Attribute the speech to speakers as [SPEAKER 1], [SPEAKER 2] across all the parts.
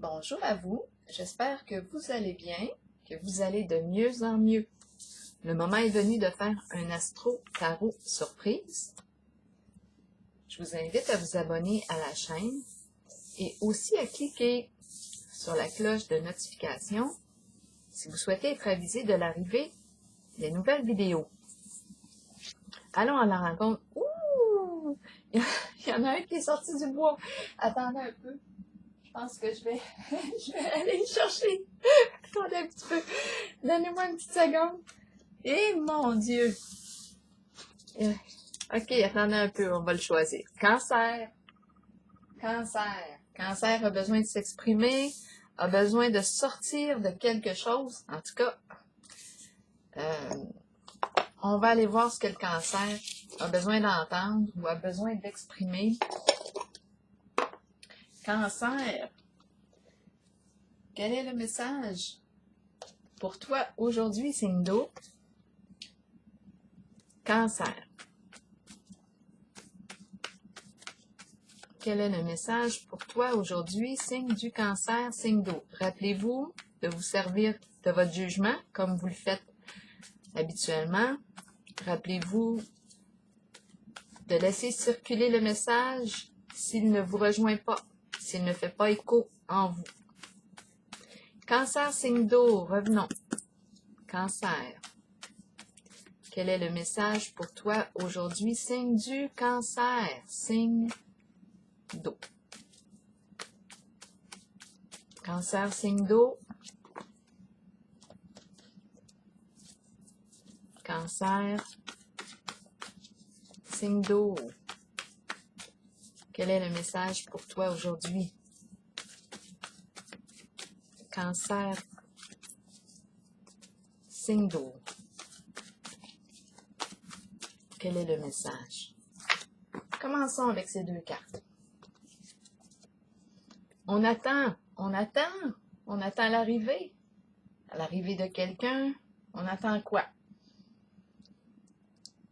[SPEAKER 1] Bonjour à vous, j'espère que vous allez bien, que vous allez de mieux en mieux. Le moment est venu de faire un astro-tarot surprise. Je vous invite à vous abonner à la chaîne et aussi à cliquer sur la cloche de notification si vous souhaitez être avisé de l'arrivée des nouvelles vidéos. Allons à la rencontre. Ouh! Il y en a un qui est sorti du bois. Attendez un peu. Je pense que je vais aller le chercher. Attendez un petit peu. Donnez-moi une petite seconde. Eh mon Dieu! Ok, attendez un peu, on va le choisir. Cancer. Cancer. Cancer a besoin de s'exprimer, a besoin de sortir de quelque chose. En tout cas, on va aller voir ce que le cancer a besoin d'entendre ou a besoin d'exprimer. Cancer. Quel est le message pour toi aujourd'hui, signe d'eau? Cancer. Quel est le message pour toi aujourd'hui, signe du cancer, signe d'eau? Rappelez-vous de vous servir de votre jugement comme vous le faites habituellement. Rappelez-vous de laisser circuler le message s'il ne vous rejoint pas, s'il ne fait pas écho en vous. Cancer, signe d'eau, revenons. Cancer. Quel est le message pour toi aujourd'hui, signe du cancer, signe d'eau? Cancer, signe d'eau. Cancer, signe d'eau. Quel est le message pour toi aujourd'hui? Cancer, signe d'eau. Quel est le message? Commençons avec ces deux cartes. On attend l'arrivée. L'arrivée de quelqu'un, on attend quoi?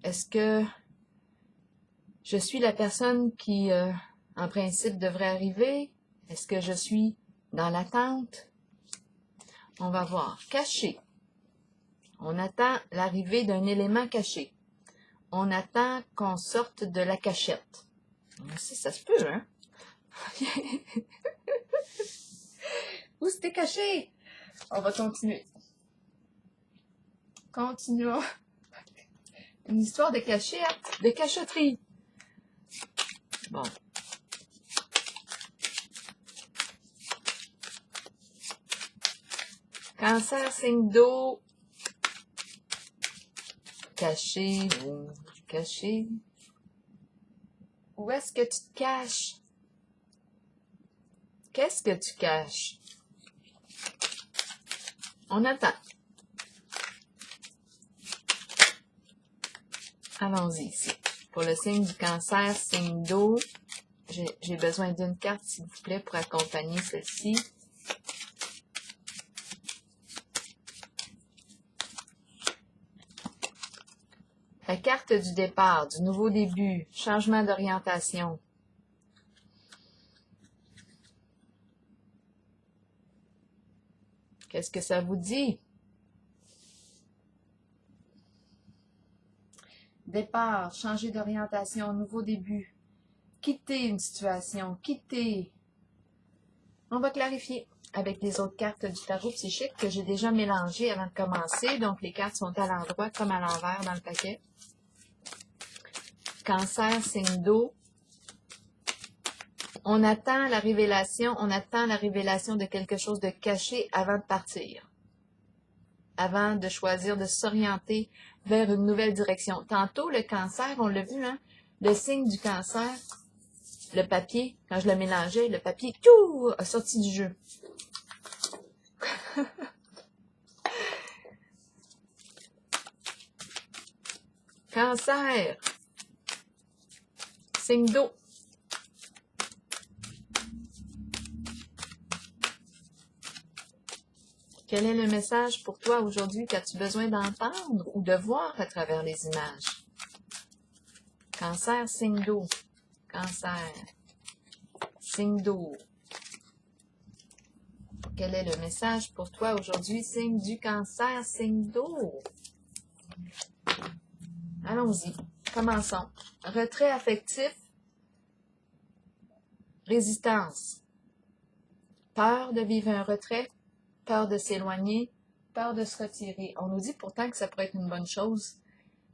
[SPEAKER 1] Est-ce que je suis la personne qui, en principe, devrait arriver? Est-ce que je suis dans l'attente? On va voir. Caché. On attend l'arrivée d'un élément caché. On attend qu'on sorte de la cachette. Si, ça se peut, hein? Où c'était caché? On va continuer. Continuons. Une histoire de cachette, de cachotterie. Bon. Cancer, signe d'eau. Caché, caché. Où est-ce que tu te caches? Qu'est-ce que tu caches? On attend. Allons-y ici. Pour le signe du cancer, signe d'eau, j'ai besoin d'une carte, s'il vous plaît, pour accompagner celle-ci. La carte du départ, du nouveau début, changement d'orientation. Qu'est-ce que ça vous dit? Départ, changer d'orientation, nouveau début. Quitter une situation, quitter. On va clarifier avec les autres cartes du tarot psychique que j'ai déjà mélangées avant de commencer. Donc, les cartes sont à l'endroit comme à l'envers dans le paquet. Cancer, signe d'eau. On attend la révélation de quelque chose de caché avant de partir. Avant de choisir de s'orienter vers une nouvelle direction. Tantôt, le cancer, on l'a vu, hein? Le signe du cancer, le papier, quand je le mélangeais, le papier, tout, a sorti du jeu. Cancer, signe d'eau. Quel est le message pour toi aujourd'hui qu'as-tu besoin d'entendre ou de voir à travers les images? Cancer, signe d'eau. Cancer, signe d'eau. Quel est le message pour toi aujourd'hui, signe du Cancer, signe d'eau? Allons-y, commençons. Retrait affectif, résistance. Peur de vivre un retrait, peur de s'éloigner, peur de se retirer. On nous dit pourtant que ça pourrait être une bonne chose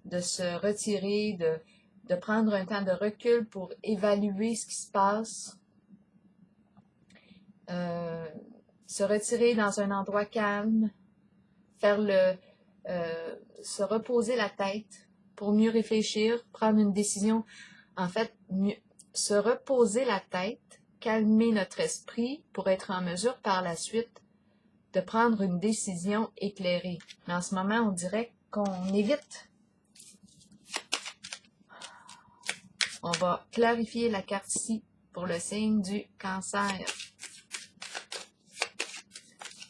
[SPEAKER 1] de se retirer, de prendre un temps de recul pour évaluer ce qui se passe, se retirer dans un endroit calme, se reposer la tête pour mieux réfléchir, prendre une décision. En fait, se reposer la tête, calmer notre esprit pour être en mesure par la suite de prendre une décision éclairée. Mais en ce moment, on dirait qu'on évite. On va clarifier la carte ici pour le signe du Cancer.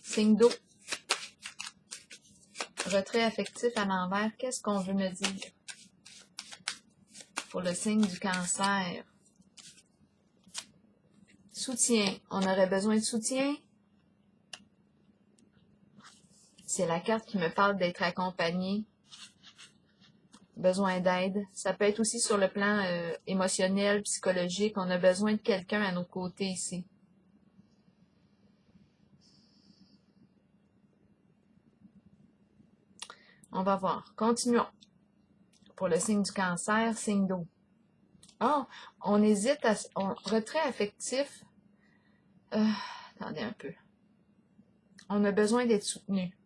[SPEAKER 1] Signe d'eau. Retrait affectif à l'envers. Qu'est-ce qu'on veut me dire pour le signe du Cancer? Soutien. On aurait besoin de soutien. C'est la carte qui me parle d'être accompagné. Besoin d'aide. Ça peut être aussi sur le plan émotionnel, psychologique. On a besoin de quelqu'un à nos côtés ici. On va voir. Continuons. Pour le signe du Cancer, signe d'eau. Ah, on hésite à... retrait affectif. Attendez un peu. On a besoin d'être soutenu.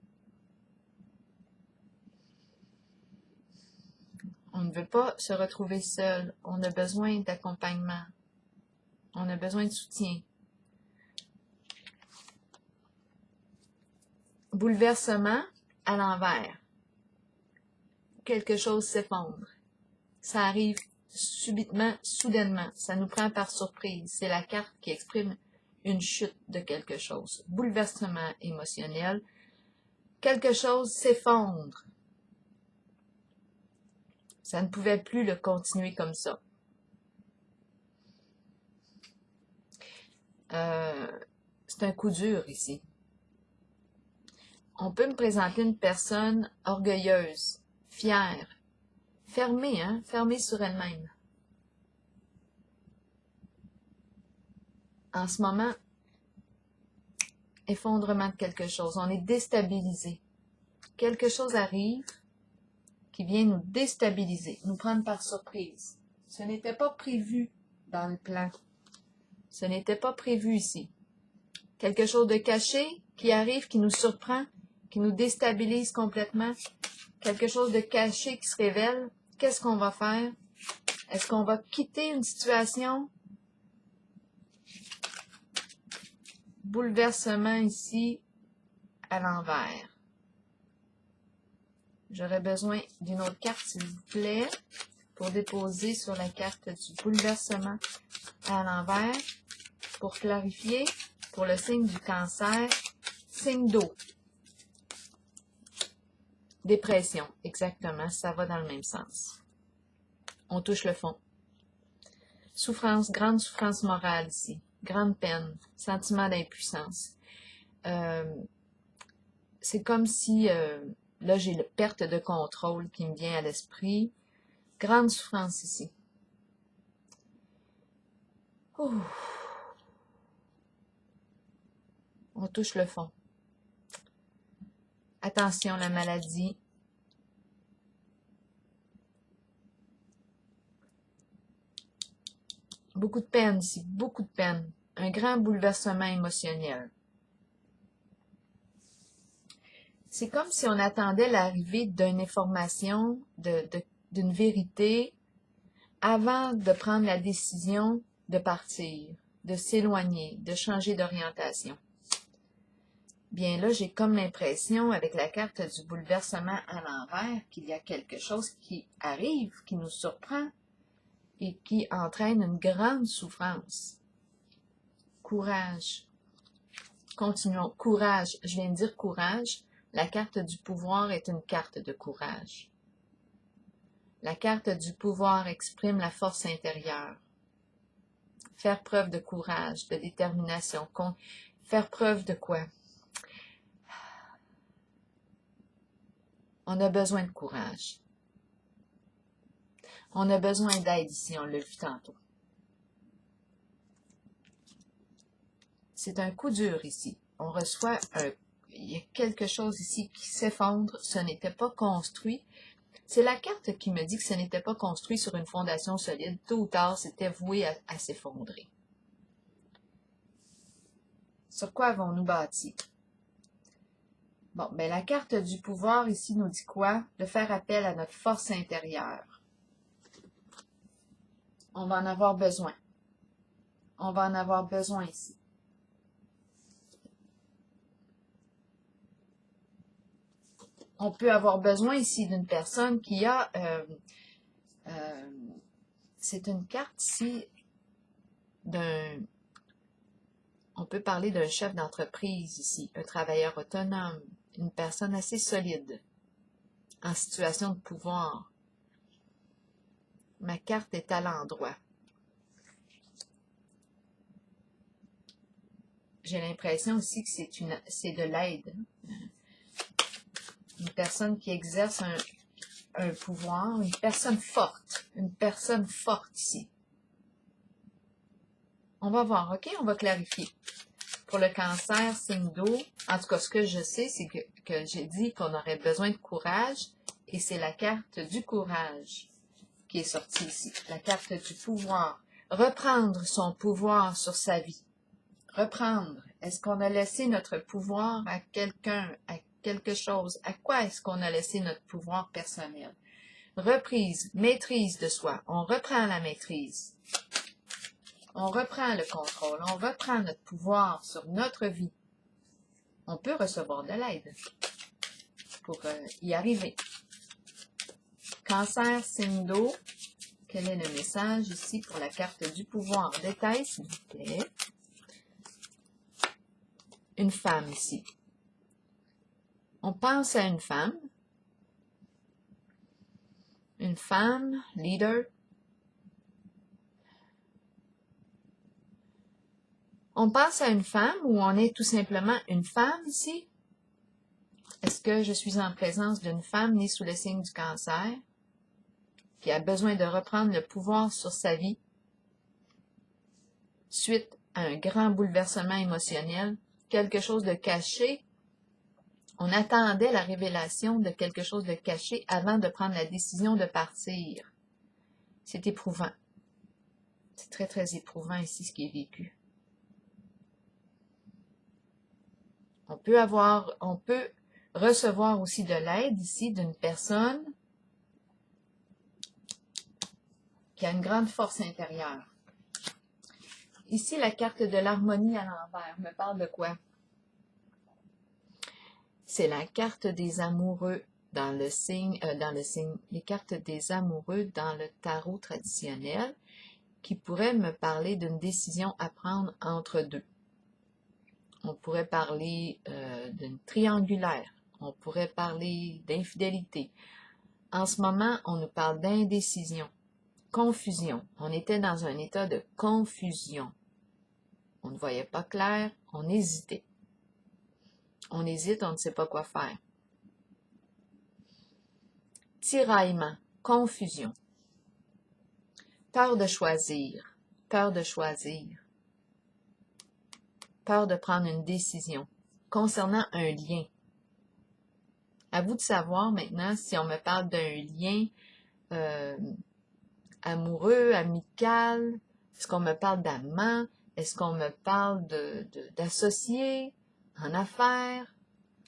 [SPEAKER 1] On ne veut pas se retrouver seul. On a besoin d'accompagnement. On a besoin de soutien. Bouleversement à l'envers. Quelque chose s'effondre. Ça arrive subitement, soudainement. Ça nous prend par surprise. C'est la carte qui exprime une chute de quelque chose. Bouleversement émotionnel. Quelque chose s'effondre. Ça ne pouvait plus le continuer comme ça. C'est un coup dur ici. On peut me présenter une personne orgueilleuse, fière, fermée, fermée sur elle-même. En ce moment, effondrement de quelque chose. On est déstabilisé. Quelque chose arrive qui vient nous déstabiliser, nous prendre par surprise. Ce n'était pas prévu dans le plan. Ce n'était pas prévu ici. Quelque chose de caché qui arrive, qui nous surprend, qui nous déstabilise complètement. Quelque chose de caché qui se révèle. Qu'est-ce qu'on va faire? Est-ce qu'on va quitter une situation? Bouleversement ici à l'envers. J'aurais besoin d'une autre carte, s'il vous plaît, pour déposer sur la carte du bouleversement à l'envers, pour clarifier, pour le signe du Cancer, signe d'eau. Dépression, exactement, ça va dans le même sens. On touche le fond. Souffrance, grande souffrance morale ici, grande peine, sentiment d'impuissance. C'est comme si... là, j'ai la perte de contrôle qui me vient à l'esprit. Grande souffrance ici. Ouh. On touche le fond. Attention, la maladie. Beaucoup de peine ici, beaucoup de peine. Un grand bouleversement émotionnel. C'est comme si on attendait l'arrivée d'une information, d'une vérité, avant de prendre la décision de partir, de s'éloigner, de changer d'orientation. Bien là, j'ai comme l'impression, avec la carte du bouleversement à l'envers, qu'il y a quelque chose qui arrive, qui nous surprend et qui entraîne une grande souffrance. Courage. Continuons. Courage. Je viens de dire courage. La carte du pouvoir est une carte de courage. La carte du pouvoir exprime la force intérieure. Faire preuve de courage, de détermination. Faire preuve de quoi? On a besoin de courage. On a besoin d'aide ici, on l'a vu tantôt. C'est un coup dur ici. On reçoit il y a quelque chose ici qui s'effondre. Ce n'était pas construit. C'est la carte qui me dit que ce n'était pas construit sur une fondation solide. Tôt ou tard, c'était voué à s'effondrer. Sur quoi avons-nous bâti? Bon, ben la carte du pouvoir ici nous dit quoi? De faire appel à notre force intérieure. On va en avoir besoin. On va en avoir besoin ici. On peut avoir besoin ici d'une personne qui a... c'est une carte ici d'un... On peut parler d'un chef d'entreprise ici, un travailleur autonome, une personne assez solide, en situation de pouvoir. Ma carte est à l'endroit. J'ai l'impression aussi que c'est de l'aide. Une personne qui exerce un pouvoir, une personne forte ici. On va voir, OK? On va clarifier. Pour le cancer, signe d'eau, en tout cas, ce que je sais, c'est que j'ai dit qu'on aurait besoin de courage, et c'est la carte du courage qui est sortie ici, la carte du pouvoir. Reprendre son pouvoir sur sa vie. Reprendre. Est-ce qu'on a laissé notre pouvoir à quelqu'un, à quelque chose? À quoi est-ce qu'on a laissé notre pouvoir personnel? Reprise, maîtrise de soi. On reprend la maîtrise. On reprend le contrôle. On reprend notre pouvoir sur notre vie. On peut recevoir de l'aide pour y arriver. Cancer, signe d'eau. Quel est le message ici pour la carte du pouvoir? Détail, s'il vous plaît. Une femme ici. On pense à une femme. Une femme, leader. On pense à une femme ou on est tout simplement une femme ici? Est-ce que je suis en présence d'une femme née sous le signe du cancer qui a besoin de reprendre le pouvoir sur sa vie suite à un grand bouleversement émotionnel, quelque chose de caché? On attendait la révélation de quelque chose de caché avant de prendre la décision de partir. C'est éprouvant. C'est très, très éprouvant ici ce qui est vécu. On peut recevoir aussi de l'aide ici d'une personne qui a une grande force intérieure. Ici, la carte de l'harmonie à l'envers me parle de quoi? C'est la carte des amoureux dans le signe, les cartes des amoureux dans le tarot traditionnel qui pourrait me parler d'une décision à prendre entre deux. On pourrait parler d'une triangulaire. On pourrait parler d'infidélité. En ce moment, on nous parle d'indécision, confusion. On était dans un état de confusion. On ne voyait pas clair, on hésitait. On hésite, on ne sait pas quoi faire. Tiraillement, confusion. Peur de choisir, peur de choisir. Peur de prendre une décision concernant un lien. À vous de savoir maintenant si on me parle d'un lien amoureux, amical, est-ce qu'on me parle d'amant, est-ce qu'on me parle d'associé, en affaires?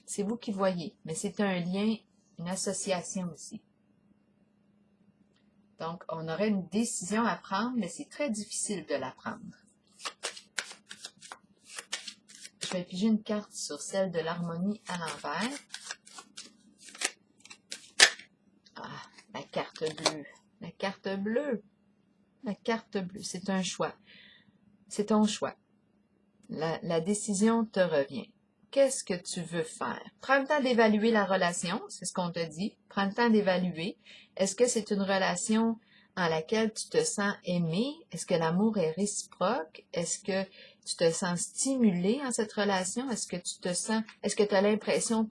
[SPEAKER 1] C'est vous qui voyez, mais c'est un lien, une association aussi. Donc, on aurait une décision à prendre, mais c'est très difficile de la prendre. Je vais piger une carte sur celle de l'harmonie à l'envers. Ah, la carte bleue. La carte bleue. La carte bleue, c'est un choix. C'est ton choix. La décision te revient. Qu'est-ce que tu veux faire? Prends le temps d'évaluer la relation, c'est ce qu'on te dit. Prends le temps d'évaluer. Est-ce que c'est une relation en laquelle tu te sens aimé? Est-ce que l'amour est réciproque? Est-ce que tu te sens stimulé en cette relation? Est-ce que tu as l'impression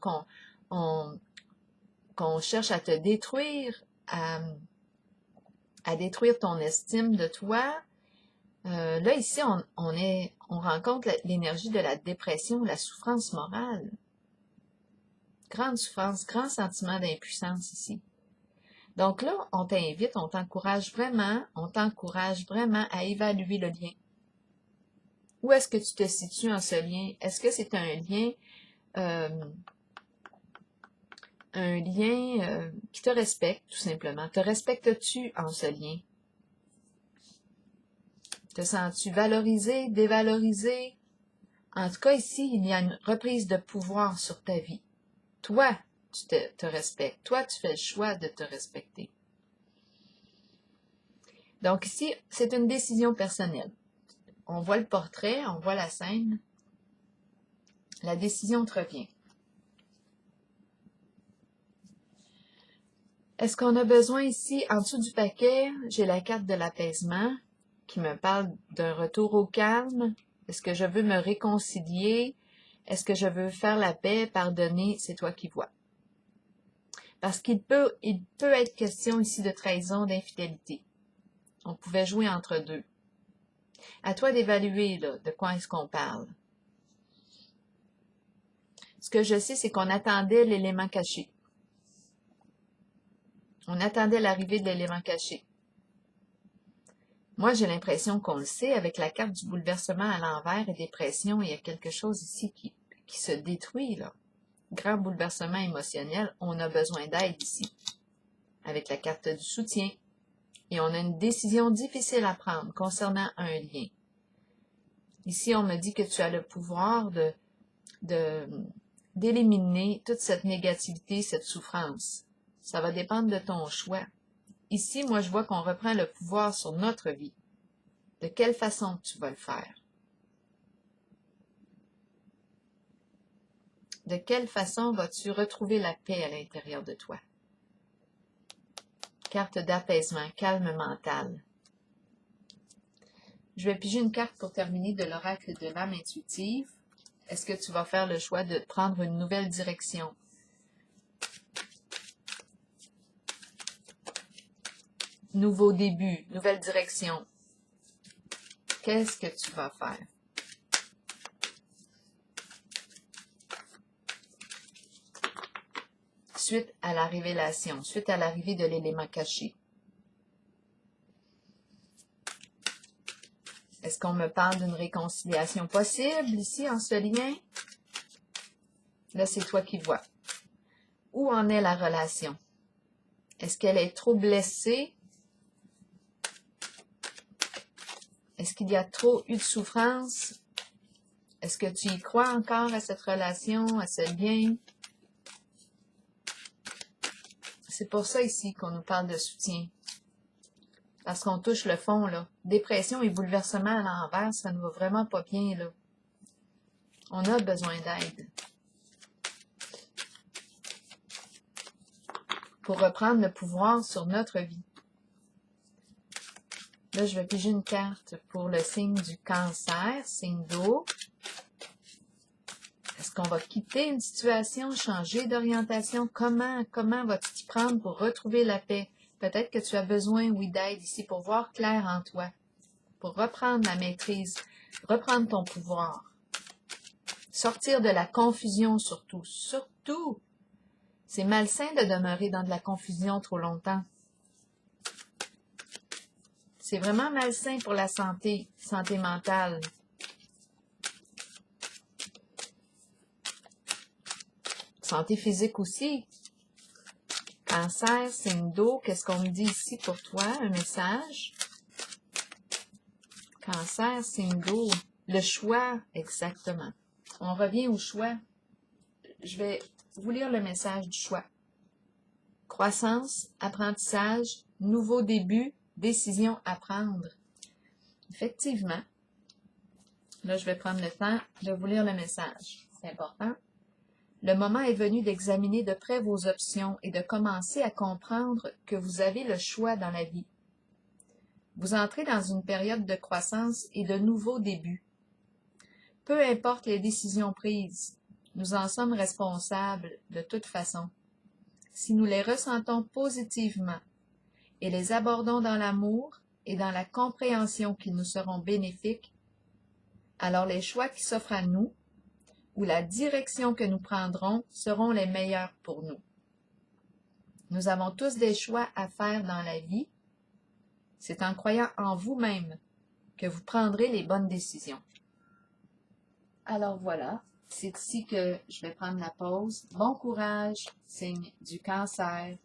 [SPEAKER 1] qu'on cherche à te détruire, à détruire ton estime de toi. Là, ici, on rencontre l'énergie de la dépression, la souffrance morale. Grande souffrance, grand sentiment d'impuissance ici. Donc là, on t'invite, on t'encourage vraiment à évaluer le lien. Où est-ce que tu te situes en ce lien? Est-ce que c'est un lien qui te respecte, tout simplement? Te respectes-tu en ce lien? Te sens-tu valorisé, dévalorisé? En tout cas, ici, il y a une reprise de pouvoir sur ta vie. Toi, tu te respectes. Toi, tu fais le choix de te respecter. Donc ici, c'est une décision personnelle. On voit le portrait, on voit la scène. La décision te revient. Est-ce qu'on a besoin ici, en dessous du paquet, j'ai la carte de l'apaisement qui me parle d'un retour au calme. Est-ce que je veux me réconcilier? Est-ce que je veux faire la paix, pardonner? C'est toi qui vois. Parce qu'il peut être question ici de trahison, d'infidélité. On pouvait jouer entre deux. À toi d'évaluer, là, de quoi est-ce qu'on parle. Ce que je sais, c'est qu'on attendait l'élément caché. On attendait l'arrivée de l'élément caché. Moi, j'ai l'impression qu'on le sait, avec la carte du bouleversement à l'envers et des pressions, il y a quelque chose ici qui se détruit, là. Grand bouleversement émotionnel, on a besoin d'aide ici, avec la carte du soutien. Et on a une décision difficile à prendre concernant un lien. Ici, on me dit que tu as le pouvoir d'éliminer toute cette négativité, cette souffrance. Ça va dépendre de ton choix. Ici, moi, je vois qu'on reprend le pouvoir sur notre vie. De quelle façon tu vas le faire? De quelle façon vas-tu retrouver la paix à l'intérieur de toi? Carte d'apaisement, calme mental. Je vais piger une carte pour terminer de l'oracle de l'âme intuitive. Est-ce que tu vas faire le choix de prendre une nouvelle direction? Nouveau début, nouvelle direction. Qu'est-ce que tu vas faire? Suite à la révélation, suite à l'arrivée de l'élément caché. Est-ce qu'on me parle d'une réconciliation possible ici en ce lien? Là, c'est toi qui vois. Où en est la relation? Est-ce qu'elle est trop blessée? Est-ce qu'il y a trop eu de souffrance? Est-ce que tu y crois encore à cette relation, à ce lien? C'est pour ça ici qu'on nous parle de soutien. Parce qu'on touche le fond, là. Dépression et bouleversement à l'envers, ça ne va vraiment pas bien, là. On a besoin d'aide. Pour reprendre le pouvoir sur notre vie. Là, je vais piger une carte pour le signe du cancer, signe d'eau. Est-ce qu'on va quitter une situation, changer d'orientation? Comment vas-tu t'y prendre pour retrouver la paix? Peut-être que tu as besoin, oui, d'aide ici pour voir clair en toi, pour reprendre la maîtrise, reprendre ton pouvoir. Sortir de la confusion surtout. Surtout, c'est malsain de demeurer dans de la confusion trop longtemps. C'est vraiment malsain pour la santé mentale. Santé physique aussi. Cancer, signe d'eau, qu'est-ce qu'on me dit ici pour toi? Un message. Cancer, signe d'eau. Le choix, exactement. On revient au choix. Je vais vous lire le message du choix. Croissance, apprentissage, nouveau début, décision à prendre. Effectivement. Là, je vais prendre le temps de vous lire le message. C'est important. Le moment est venu d'examiner de près vos options et de commencer à comprendre que vous avez le choix dans la vie. Vous entrez dans une période de croissance et de nouveaux débuts. Peu importe les décisions prises, nous en sommes responsables de toute façon. si nous les ressentons positivement et les abordons dans l'amour et dans la compréhension qui nous seront bénéfiques, alors les choix qui s'offrent à nous ou la direction que nous prendrons seront les meilleurs pour nous. Nous avons tous des choix à faire dans la vie. C'est en croyant en vous-même que vous prendrez les bonnes décisions. Alors voilà, c'est ici que je vais prendre la pause. Bon courage, signe du Cancer.